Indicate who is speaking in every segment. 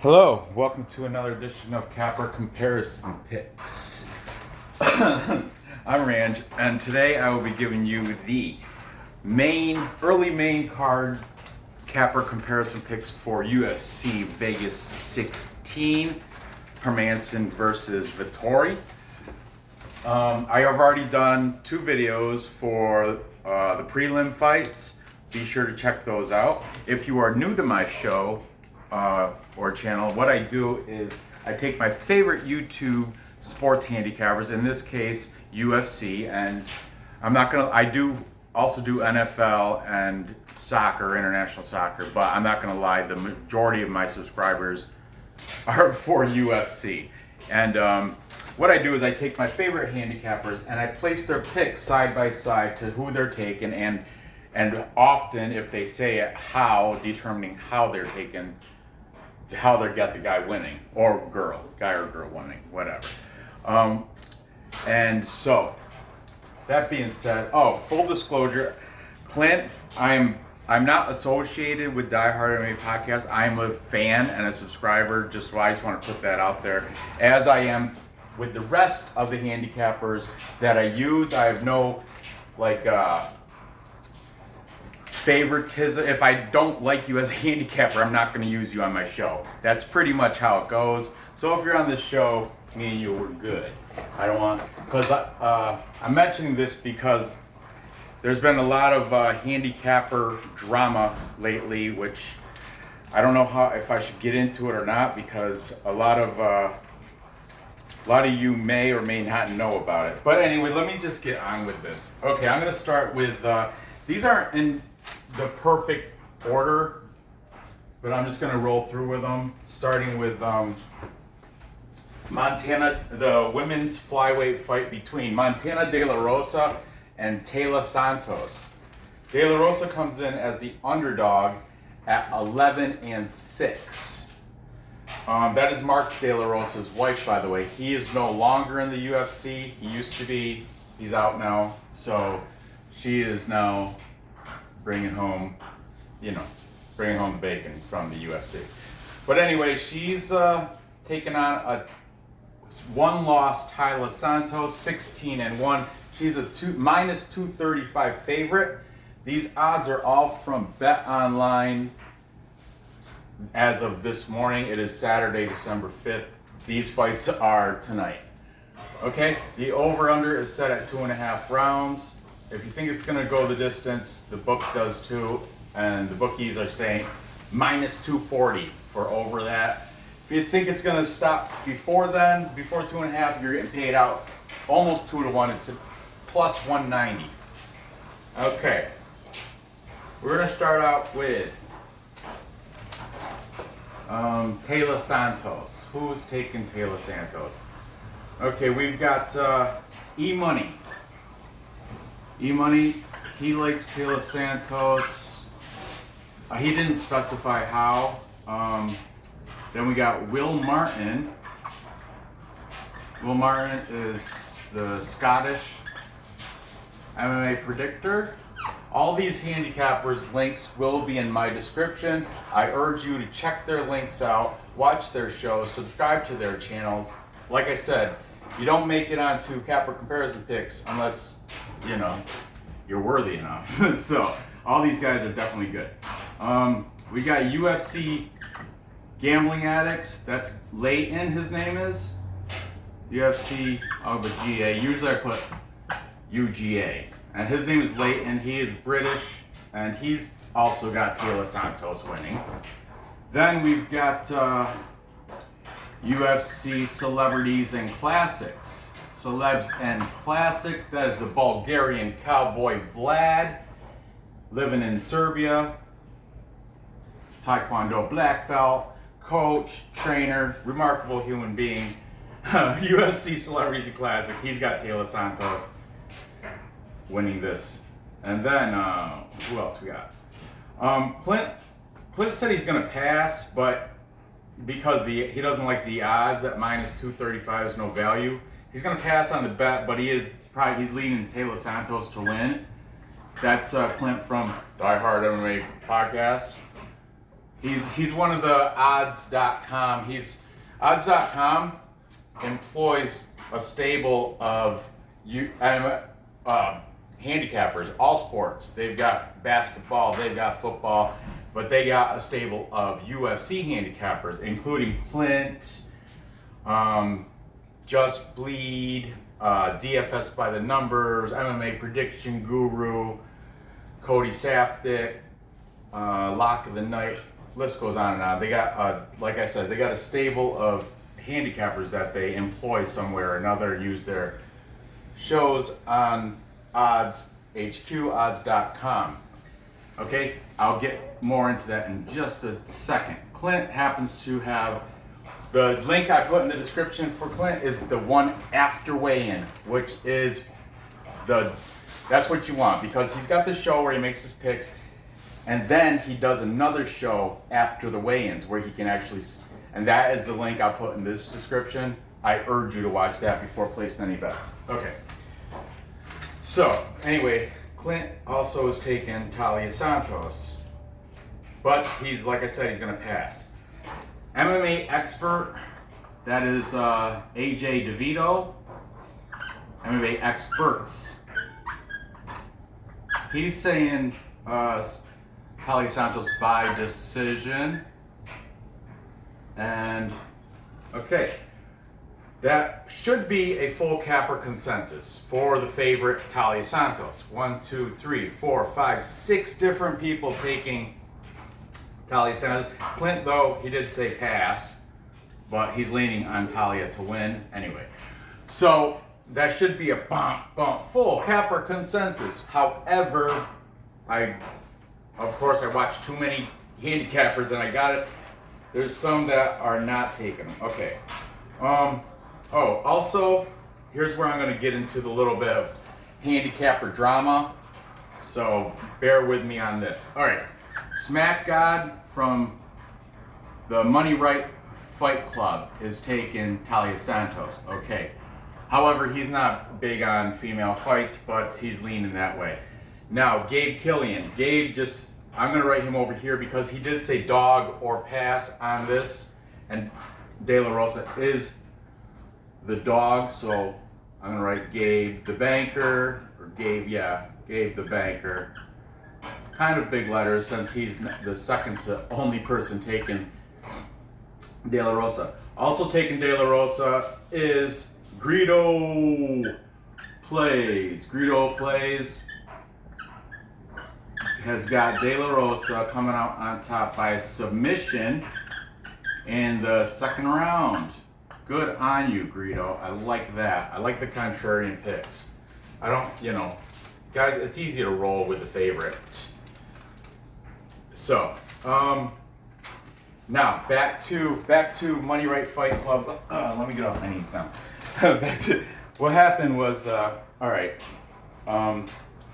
Speaker 1: Hello, welcome to another edition of Capper Comparison Picks. I'm Ranj, and today I will be giving you the early main card Capper Comparison Picks for UFC Vegas 16, Hermansson versus Vettori. I have already done two videos for the prelim fights. Be sure to check those out. If you are new to my show, or channel, what I do is I take my favorite YouTube sports handicappers, in this case UFC, and I do also do NFL and soccer, international soccer, but I'm not gonna lie, the majority of my subscribers are for UFC. And what I do is I take my favorite handicappers and I place their picks side by side to who they're taking, and often if they say it, determining how they're taken, how they got the guy winning, or guy or girl winning, whatever. And so, that being said, full disclosure, Clint, I'm not associated with Die Hard MMA Podcast. I'm a fan and a subscriber, I just want to put that out there, as I am with the rest of the handicappers that I use. I have no, favoritism. If I don't like you as a handicapper, I'm not going to use you on my show. That's pretty much how it goes. So if you're on this show, me and you were good. I don't want, because I'm mentioning this because there's been a lot of handicapper drama lately, which I don't know if I should get into it or not, because a lot of you may or may not know about it. But anyway, let me just get on with this. Okay, I'm going to start with, these aren't in the perfect order, but I'm just going to roll through with them, starting with Montana, the women's flyweight fight between Montana De La Rosa and Taila Santos. De La Rosa comes in as the underdog at 11-6. That is Mark De La Rosa's wife, by the way. He is no longer in the UFC. He used to be. He's out now. So she is now bringing home the bacon from the UFC. But anyway, she's taking on a one-loss Taila Santos, 16-1. She's a minus 235 favorite. These odds are all from Bet Online. As of this morning, it is Saturday, December 5th. These fights are tonight. Okay, the over-under is set at 2.5 rounds. If you think it's going to go the distance, the book does too, and the bookies are saying minus 240 for over that. If you think it's going to stop before 2.5, you're getting paid out almost 2-1. It's a plus 190. Okay, we're going to start out with Taila Santos. Who's taking Taila Santos? Okay, we've got E-Money. E-Money, he likes Taila Santos. He didn't specify how. Then we got Will Martin. Will Martin is the Scottish MMA predictor. All these handicappers' links will be in my description. I urge you to check their links out, watch their shows, subscribe to their channels. Like I said, you don't make it onto Capper Comparison Picks unless, you're worthy enough. So all these guys are definitely good. We got UFC Gambling Addicts. That's Leighton, his name is. UFC, but GA. Usually I put UGA. And his name is Leighton. He is British, and he's also got Taila Santos winning. Then we've got UFC Celebrities and Classics. Celebs and Classics. That is the Bulgarian cowboy Vlad, living in Serbia. Taekwondo black belt, coach, trainer, remarkable human being. UFC Celebrities and Classics. He's got Taila Santos winning this. And then, who else we got? Clint said he's going to pass, but because he doesn't like the odds at minus 235 is no value. He's going to pass on the bet, but he's leading Taila Santos to win. That's Clint from Die Hard MMA Podcast. He's one of the odds.com. Odds.com employs a stable of handicappers, all sports. They've got basketball, they've got football, but they got a stable of UFC handicappers, including Clint, Just Bleed, DFS by the Numbers, MMA Prediction Guru, Cody Safdie, Lock of the Night. List goes on and on. They got, like I said, they got a stable of handicappers that they employ somewhere or another, use their shows on Odds HQ, odds.com. Okay, I'll get more into that in just a second. Clint happens to have the link I put in the description for Clint is the one after weigh-in, which is that's what you want, because he's got this show where he makes his picks, and then he does another show after the weigh-ins where he can actually, and that is the link I'll put in this description. I urge you to watch that before placing any bets. Okay. So, anyway, Clint also is taking Taila Santos, but he's, like I said, he's going to pass. MMA expert, that is AJ DeVito. MMA experts. He's saying Taila Santos by decision. And, okay. That should be a full capper consensus for the favorite Taila Santos. 1, 2, 3, 4, 5, 6 different people taking Taila Santos. Clint, though, he did say pass, but he's leaning on Taila to win anyway. So that should be a full capper consensus. However, of course, I watched too many handicappers and I got it. There's some that are not taken. Okay. Also, here's where I'm going to get into the little bit of handicapper drama, so bear with me on this. All right, Smack God from the Money Right Fight Club is taking Taila Santos. Okay, however, he's not big on female fights, but he's leaning that way. Now, Gabe Killian. I'm going to write him over here because he did say dog or pass on this, and De La Rosa is the dog, so I'm gonna write Gabe the Banker, or Gabe the Banker. Kind of big letters since he's the second to only person taking De La Rosa. Also taking De La Rosa is Greedo Plays. Greedo Plays has got De La Rosa coming out on top by submission in the second round. Good on you, Greedo. I like that. I like the contrarian picks. I don't, guys, it's easy to roll with the favorite. So, now back to Money Right Fight Club. Let me get off my knees now. Back to what happened was, all right. I'm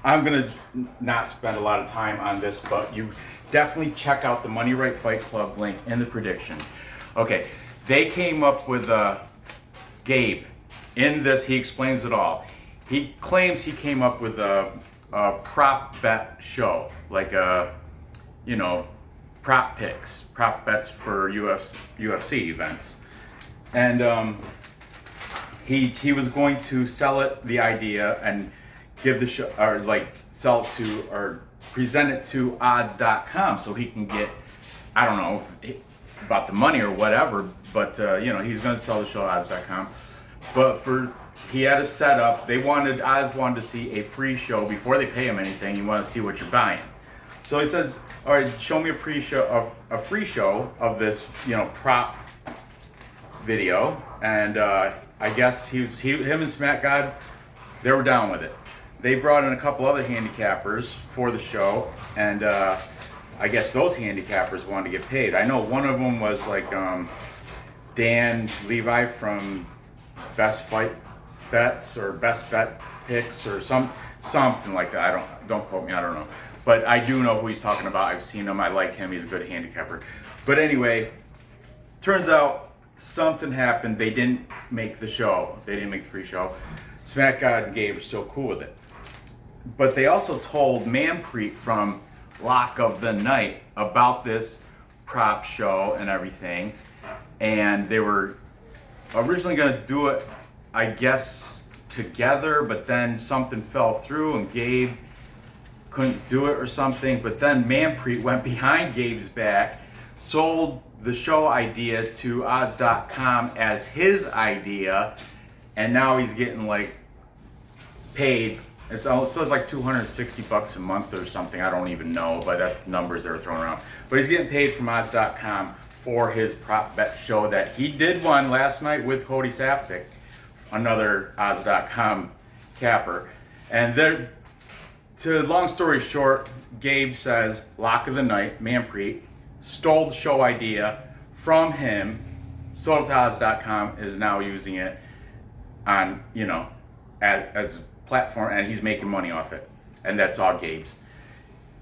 Speaker 1: gonna not spend a lot of time on this, but you definitely check out the Money Right Fight Club link in the prediction. Okay, they came up with Gabe. In this, he explains it all. He claims he came up with a prop bet show, like prop picks, prop bets for UFC events, and he was going to sell it the idea and give the show, or sell it to, or present it to odds.com so he can get, I don't know about the money or whatever, but he's going to sell the show at odds.com. But he had a setup. Odds wanted to see a free show before they pay him anything. You want to see what you're buying. So he says, all right, show me a free show of this, prop video. And I guess him and Smack God, they were down with it. They brought in a couple other handicappers for the show, and I guess those handicappers wanted to get paid. I know one of them was Dan Levi from Best Fight Bets or Best Bet Picks or something like that. Don't quote me, I don't know. But I do know who he's talking about. I've seen him, I like him, he's a good handicapper. But anyway, turns out something happened. They didn't make the show. They didn't make the free show. Smack God and Gabe are still cool with it. But they also told Manpreet from Lock of the Night about this prop show and everything, and they were originally going to do it, I guess, together, but then something fell through and Gabe couldn't do it or something. But then Manpreet went behind Gabe's back, sold the show idea to odds.com as his idea, and now he's getting like paid. It's like $260 a month or something. I don't even know, but that's the numbers they were throwing around. But he's getting paid from odds.com for his prop bet show that he did one last night with Cody Saftik, another odds.com capper. And they're, to long story short, Gabe says lock of the night, Manpreet stole the show idea from him, sold it to odds.com, is now using it on, you know, as a platform, and he's making money off it. And that's all Gabe's.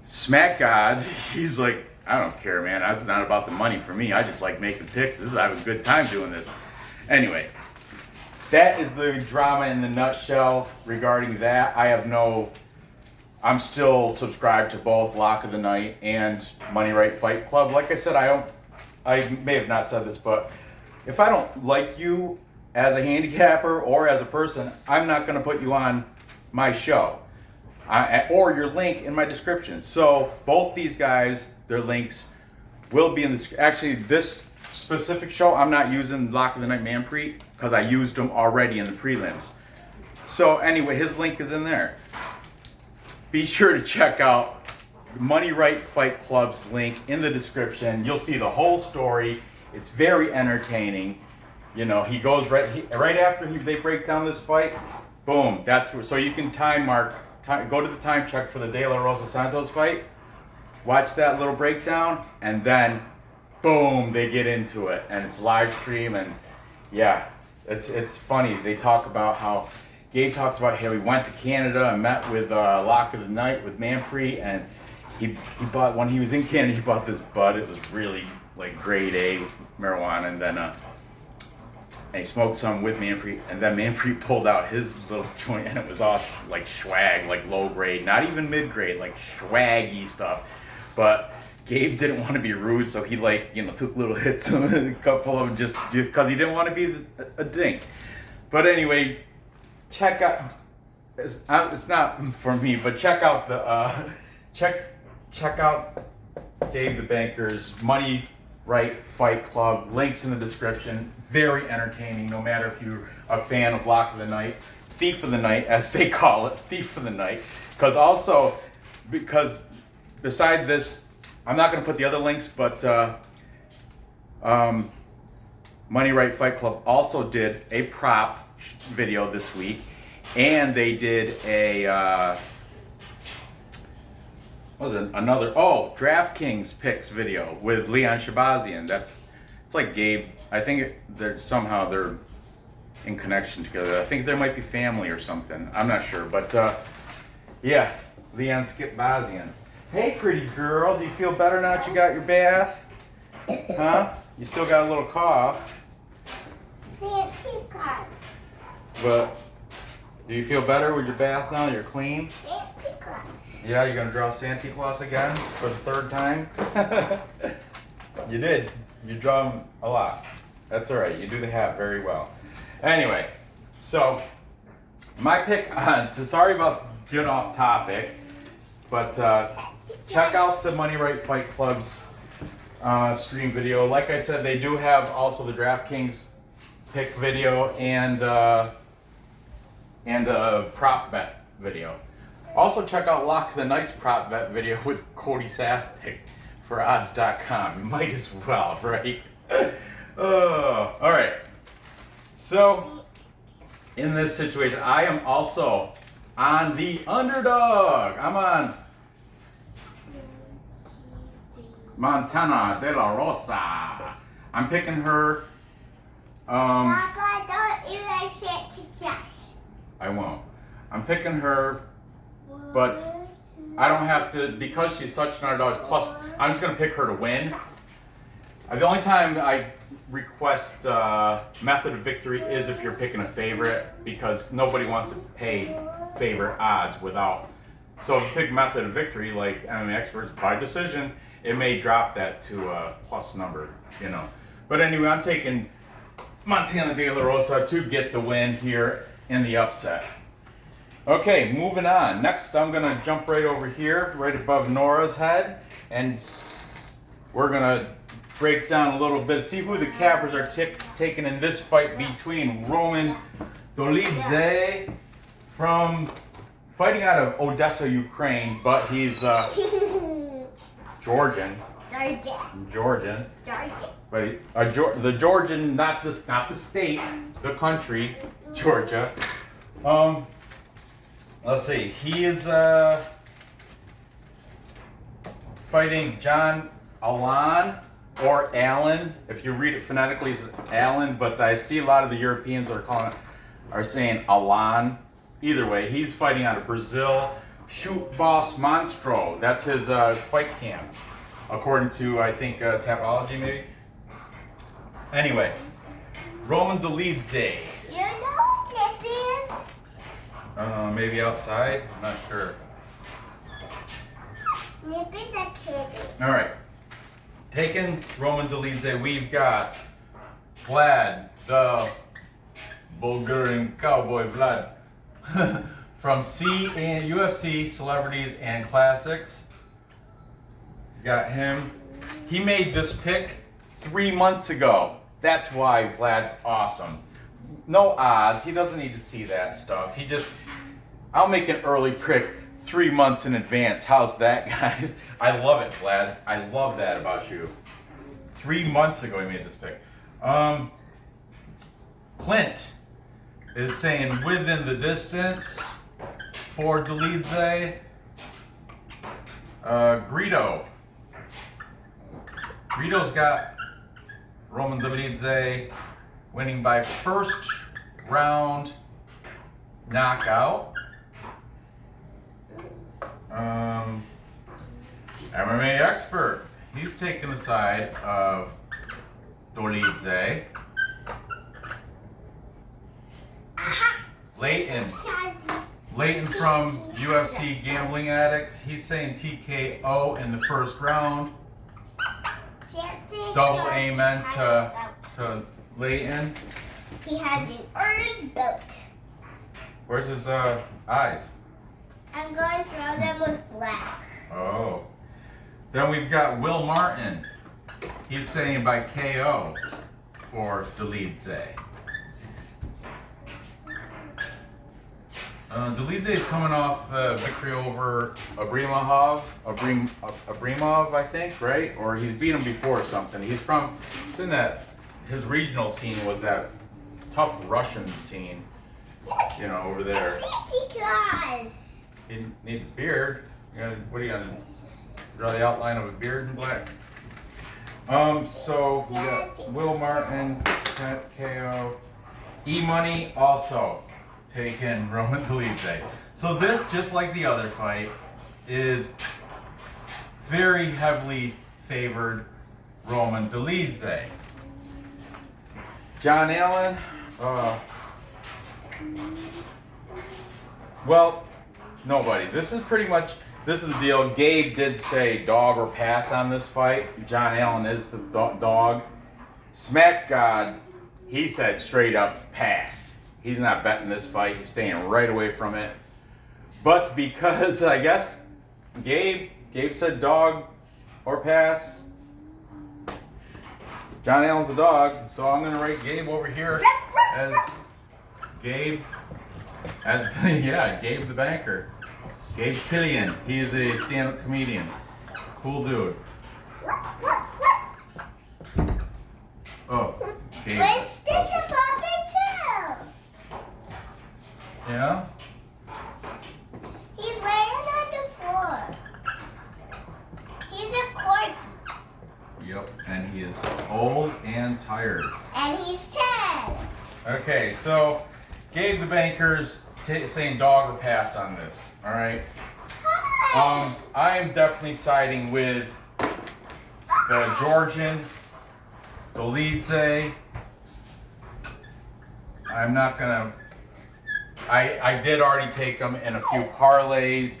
Speaker 1: Smack God, he's like, I don't care, man. It's not about the money for me. I just like making picks. I have a good time doing this. Anyway, that is the drama in the nutshell regarding that. I'm still subscribed to both Lock of the Night and Money Right Fight Club. Like I said, I may have not said this, but if I don't like you as a handicapper or as a person, I'm not going to put you on my show or your link in my description. So both these guys, their links will be in this. Actually, this specific show, I'm not using Lock of the Night Manpreet because I used them already in the prelims. So anyway, his link is in there. Be sure to check out Money Right Fight Club's link in the description. You'll see the whole story. It's very entertaining. You know, he goes right after they break down this fight. Boom. That's where, so you can go to the time check for the De La Rosa Santos fight. Watch that little breakdown, and then boom, they get into it, and it's live stream, and yeah, it's funny. They talk about how Gabe talks about how he went to Canada and met with Lock of the Night with Manpreet, and he bought, when he was in Canada, he bought this bud. It was really like grade A marijuana, and then and he smoked some with Manpreet, and then Manpreet pulled out his little joint, and it was all like swag, like low grade, not even mid grade, like swaggy stuff. But Gabe didn't want to be rude, so he took little hits, a couple of them just because he didn't want to be a dink. But anyway, check out. It's not for me, but check out the check out Dave the Banker's Money Right Fight Club. Links in the description. Very entertaining, no matter if you're a fan of Lock of the Night, Thief of the Night, as they call it, Thief of the Night. Because beside this, I'm not going to put the other links, but Money Right Fight Club also did a prop video this week, and they did a DraftKings picks video with Leon Shabazian. It's like Gabe. I think they're in connection together. I think there might be family or something. I'm not sure, but yeah, Leon Shabazian. Hey, pretty girl, do you feel better now that you got your bath? Huh? You still got a little cough. But do you feel better with your bath now? You're clean? Yeah, you're gonna draw Santa Claus again for the third time? You did. You draw him a lot. That's all right. You do the hat very well. Anyway, so my pick on, sorry about getting off topic, but check out the Money Right Fight Club's stream video. Like I said, they do have also the DraftKings pick video and a prop bet video. Also check out Lock of the Night's prop bet video with Cody Saftik for odds.com. You might as well, right? All right. So in this situation, I am also on the underdog. I'm on Montana De La Rosa. I'm picking her.
Speaker 2: Papa, don't erase it to Josh.
Speaker 1: I won't. I'm picking her, but I don't have to, because she's such an underdog. Plus, I'm just going to pick her to win. The only time I request method of victory is if you're picking a favorite, because nobody wants to pay favorite odds without. So if you pick method of victory, like MMA experts, by decision, it may drop that to a plus number, you know. But anyway, I'm taking Montana De La Rosa to get the win here in the upset. Okay, moving on. Next, I'm going to jump right over here, right above Nora's head, and we're going to break down a little bit, see who the cappers are taking in this fight between Roman Dolidze from fighting out of Odessa, Ukraine, but he's Georgian. But the Georgian, not the state, the country, Georgia. Let's see. He is fighting Allan or Allan. If you read it phonetically, it's Allan, but I see a lot of the Europeans are saying Allan. Either way, he's fighting out of Brazil. Shoot Boss Monstro. That's his fight camp, according to, I think, Tapology, maybe. Anyway, Roman Dolidze.
Speaker 2: You know what it is?
Speaker 1: Maybe outside? I'm not sure.
Speaker 2: Maybe the kitty.
Speaker 1: All right. Taking Roman Dolidze, we've got Vlad, the Bulgarian cowboy Vlad, from UFC Celebrities and Classics. Got him. He made this pick 3 months ago. That's why Vlad's awesome. No odds. He doesn't need to see that stuff. I'll make an early pick 3 months in advance. How's that, guys? I love it, Vlad. I love that about you. 3 months ago he made this pick. Clint is saying within the distance for Dolidze. Greedo's got Roman Dolidze winning by first round knockout. MMA expert, he's taking the side of Dolidze. Leighton from UFC Gambling Addicts, he's saying TKO in the first round. Double amen to Leighton.
Speaker 2: He has an orange belt.
Speaker 1: Where's his eyes?
Speaker 2: I'm going to draw them with black.
Speaker 1: Oh. Then we've got Will Martin. He's saying by KO for Dolidze. Dolidze is coming off victory over Abrimov, I think, right? Or he's beat him before or something. It's in that, his regional scene was that tough Russian scene, you know, over there. He needs a beard. What are you gonna draw the outline of a beard in black? So we got Will Martin, KO. E-Money also taking Roman Dolidze. So this, just like the other fight, is very heavily favored Roman Dolidze. John Allan, well, nobody. This is the deal. Gabe did say dog or pass on this fight. John Allan is the dog. Smack God, he said straight up pass. He's not betting this fight. He's staying right away from it. But because, I guess, Gabe said dog or pass. John Allan's the dog, so I'm going to write Gabe over here as Gabe the banker. Gabe Killian. He is a stand-up comedian. Cool dude. Oh, Gabe.
Speaker 2: Let's stick a puppy too.
Speaker 1: Yeah?
Speaker 2: He's laying on the floor. He's a corgi.
Speaker 1: Yep, and he is old and tired.
Speaker 2: And he's 10.
Speaker 1: Okay, so Gabe the banker's saying dog or pass on this. All right.
Speaker 2: Hi.
Speaker 1: I am definitely siding with the Georgian Dolidze. I'm not gonna I did already take him in a few parlay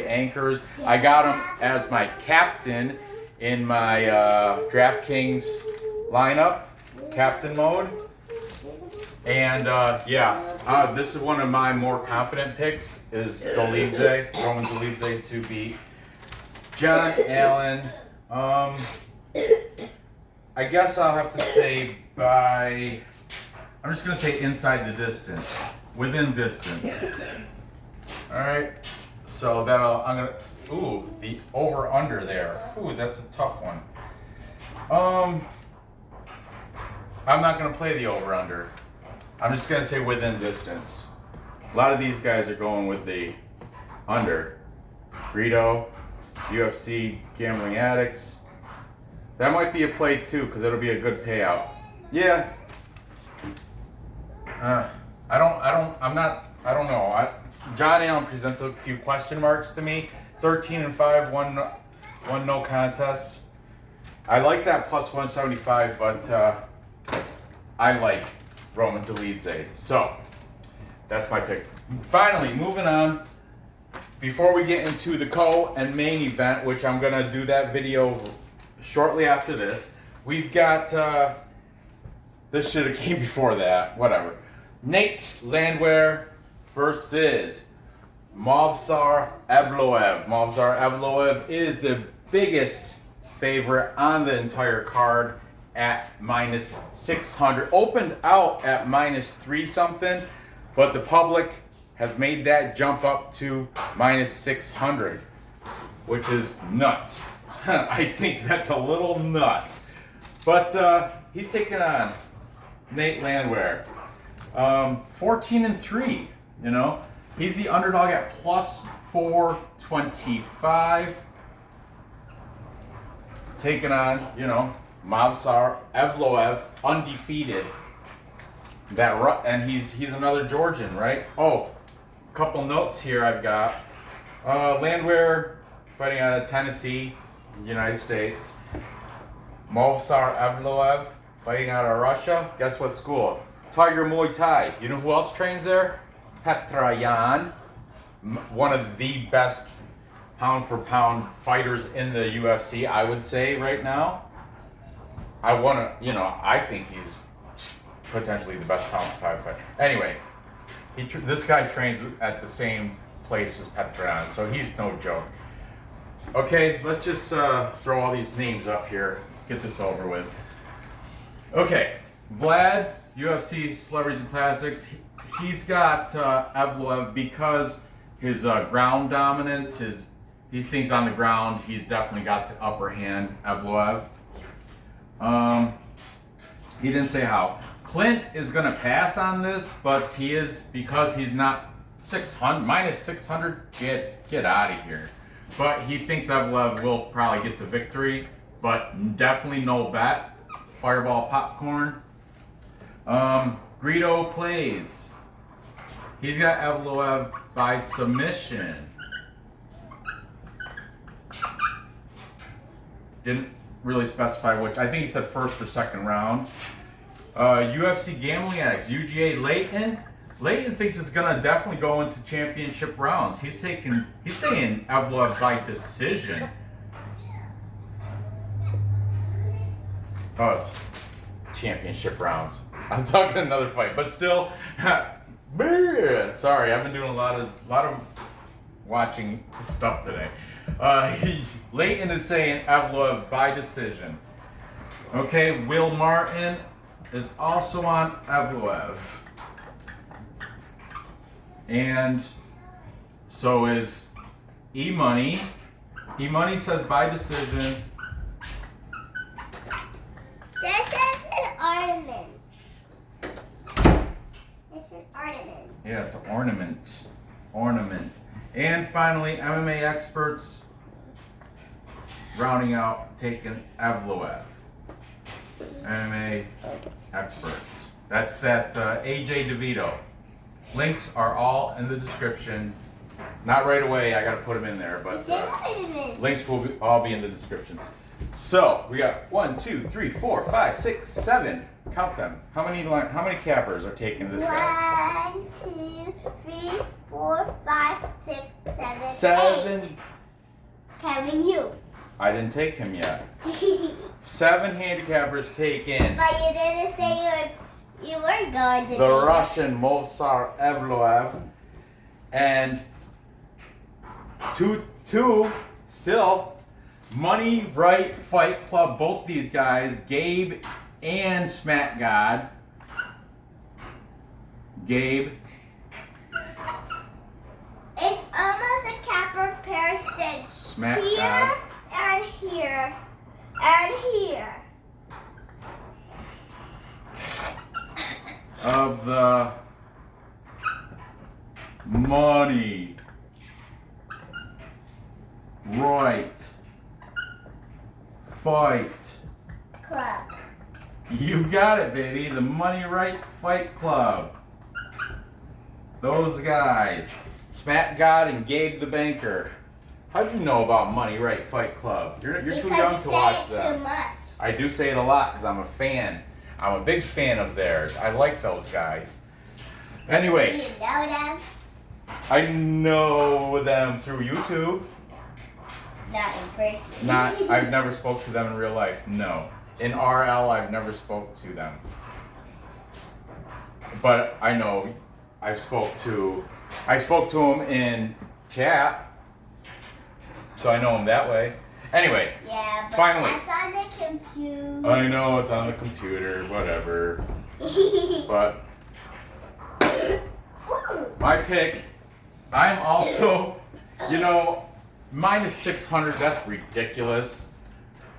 Speaker 1: anchors. I got him as my captain in my DraftKings lineup, captain mode. And this is one of my more confident picks is Dolidze, Roman Dolidze to beat John Allan. I guess I'll have to say I'm just gonna say inside the distance, within distance. All right, so the over under there. Ooh, that's a tough one. I'm not gonna play the over under. I'm just gonna say within distance. A lot of these guys are going with the under. Greedo, UFC Gambling Addicts. That might be a play too, because it'll be a good payout. Yeah. I don't know. John Allan presents a few question marks to me. 13-5, one no contest. I like that plus 175, but I like Roman Dolidze. So that's my pick. Finally, moving on. Before we get into the co and main event, which I'm gonna do that video shortly after this, we've got this should have came before that. Whatever. Nate Landwehr versus Movsar Evloev. Movsar Evloev is the biggest favorite on the entire card at -600. Opened out at -3 something, but the public has made that jump up to -600, which is nuts. I think that's a little nuts. But he's taking on Nate Landwehr. 14-3, you know. He's the underdog at plus 425. Taking on, you know, Movsar Evloev, undefeated. And he's another Georgian, right? Oh, a couple notes here I've got. Landwehr fighting out of Tennessee, United States. Movsar Evloev fighting out of Russia. Guess what school? Tiger Muay Thai. You know who else trains there? Petrayan, one of the best pound for pound fighters in the UFC, I would say right now. I think he's potentially the best pound for pound fighter. Anyway, this guy trains at the same place as Petrayan, so he's no joke. Okay, let's just throw all these names up here. Get this over with. Okay, Vlad, UFC Celebrities and Classics. He's got Evloev because his ground dominance, he thinks on the ground he's definitely got the upper hand, Evloev. He didn't say how. Clint is going to pass on this, but he is, because he's not -600, get out of here. But he thinks Evloev will probably get the victory, but definitely no bet. Fireball popcorn. Greedo plays. He's got Evloev by submission. Didn't really specify which. I think he said first or second round. UFC Gambling Addicts, UGA Leighton. Leighton thinks it's gonna definitely go into championship rounds. He's saying Evloev by decision. Oh, it's championship rounds. I'm talking another fight, but still. Sorry, I've been doing a lot of watching stuff today. Leighton is saying Evloev by decision. Okay, Will Martin is also on Evloev. And so is E-Money. E-Money says by decision.
Speaker 2: This is an ornament. It's an ornament.
Speaker 1: Yeah, it's an ornament. Ornament. And finally, MMA experts rounding out, taking Evloev. MMA experts. That's that AJ DeVito. Links are all in the description. Not right away, I gotta put them in there, but links will all be in the description. So, we got 1, 2, 3, 4, 5, 6, 7 Count them. How many cappers are taking this guy?
Speaker 2: 1, 2, 3, 4, 5, 6, 7,
Speaker 1: 7.
Speaker 2: 8. Counting you.
Speaker 1: I didn't take him yet. 7 handicappers taken.
Speaker 2: But you didn't say you weren't going to.
Speaker 1: The Russian Movsar Evloev and two still Money Right Fight Club. Both these guys, Gabe and Smack God. Gabe.
Speaker 2: It's almost a capper person.
Speaker 1: Smack
Speaker 2: Here
Speaker 1: God.
Speaker 2: and here and here.
Speaker 1: Of the Money Right Fight.
Speaker 2: Club.
Speaker 1: You got it, baby. The Money Right Fight Club. Those guys. Smack God and Gabe the Banker. How'd you know about Money Right Fight Club? You're too young to watch
Speaker 2: Too
Speaker 1: them.
Speaker 2: much.
Speaker 1: I do say it a lot because I'm a fan. I'm a big fan of theirs. I like those guys.
Speaker 2: Do
Speaker 1: Anyway,
Speaker 2: you know them?
Speaker 1: I know them through YouTube.
Speaker 2: Not in person.
Speaker 1: I've never spoke to them in real life. No. In RL, I've never spoke to them. But I know I spoke to them in chat. So I know them that way. Anyway,
Speaker 2: Yeah, but
Speaker 1: finally.
Speaker 2: that's on the computer.
Speaker 1: I know it's on the computer, whatever. But my pick, I'm also, minus 600, that's ridiculous.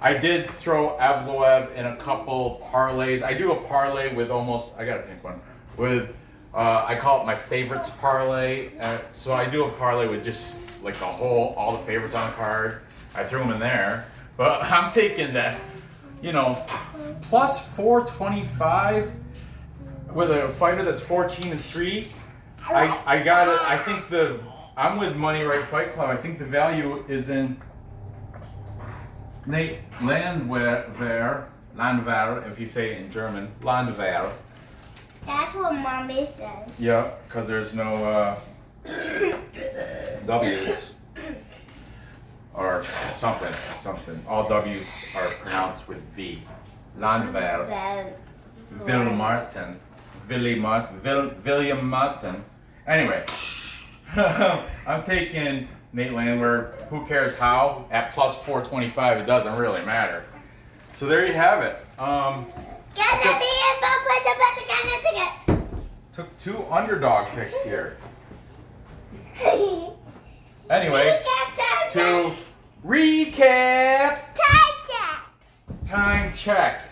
Speaker 1: I did throw Evloev in a couple parlays. I do a parlay with I gotta pick one, with, I call it my favorites parlay. So I do a parlay with just like all the favorites on the card. I threw them in there. But I'm taking that, plus 425 with a fighter that's 14-3. I got it. I think I'm with Money Right Fight Club. I think the value is in Landwehr, if you say it in German, Landwehr.
Speaker 2: That's what Mommy says.
Speaker 1: Yeah, because there's no W's or something. All W's are pronounced with V. Landwehr. William Martin. Anyway, I'm taking Nate Landwehr. Who cares how? At plus 425, it doesn't really matter. So there you have it. Took 2 underdog picks here. Anyway, to recap. Time check.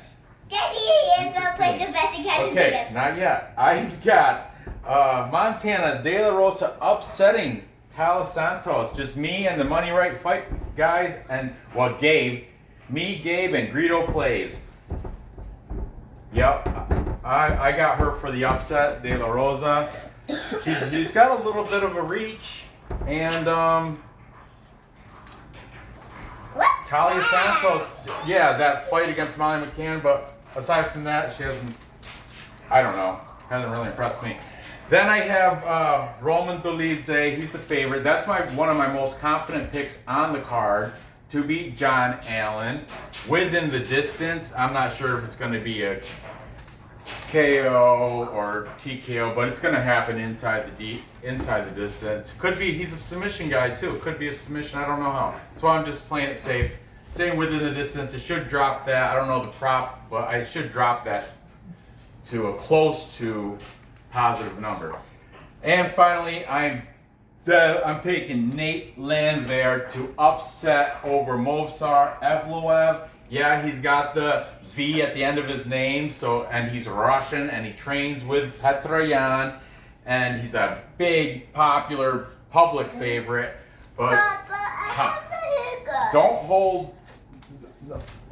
Speaker 1: Okay, not yet. I've got Montana De La Rosa upsetting Taila Santos. Just me and the Money Right Fight guys, and Gabe. Me, Gabe, and Greedo plays. Yep, I got her for the upset, De La Rosa. She's got a little bit of a reach, and Taila Santos, yeah, that fight against Molly McCann, but aside from that, she hasn't really impressed me. Then I have Roman Dolidze. He's the favorite. That's one of my most confident picks on the card to beat John Allan within the distance. I'm not sure if it's going to be a KO or TKO, but it's going to happen inside the distance. Could be he's a submission guy too. It could be a submission. I don't know how. So I'm just playing it safe. Staying within the distance. It should drop that. I don't know the prop, but I should drop that to a close to positive number. And finally, I'm taking Nate Landwehr to upset over Movsar Evloev. Yeah, he's got the V at the end of his name, and he's Russian, and he trains with Petroyan, and he's a big, popular, public favorite. But don't hold.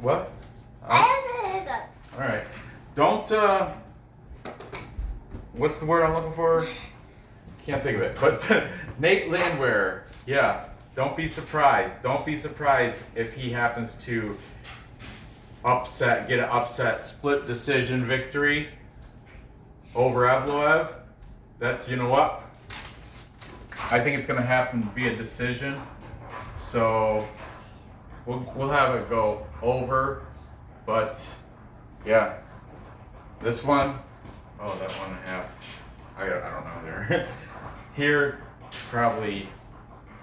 Speaker 1: What?
Speaker 2: I have the hiccup.
Speaker 1: All right. Don't. What's the word I'm looking for? Can't think of it. But Nate Landwehr, yeah. Don't be surprised. Don't be surprised if he happens to get an upset split decision victory over Evloev. That's, you know what? I think it's going to happen via decision. So we'll have it go over. But yeah, this one, oh, that 1.5. I don't know there. Here, probably,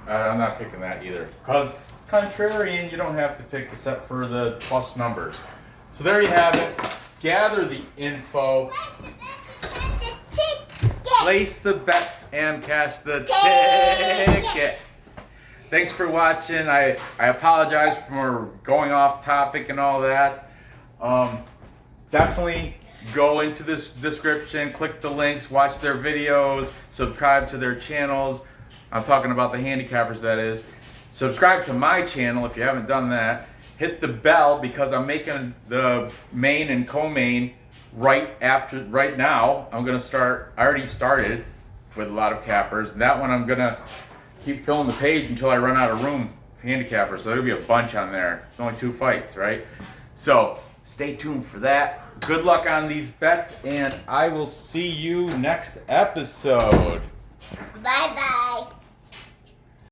Speaker 1: I'm not picking that either. Because contrarian, you don't have to pick except for the plus numbers. So there you have it. Gather the info. Place the bets and cash the tickets. Thanks for watching. I apologize for going off topic and all that. Definitely go into this description, click the links, watch their videos, subscribe to their channels. I'm talking about the handicappers, that is. Subscribe to my channel if you haven't done that. Hit the bell because I'm making the main and co-main right now. I'm gonna start. I already started with a lot of cappers. That one I'm gonna keep filling the page until I run out of room for handicappers. So there'll be a bunch on there. It's only 2 fights, right? So stay tuned for that. Good luck on these bets, and I will see you next episode.
Speaker 2: Bye.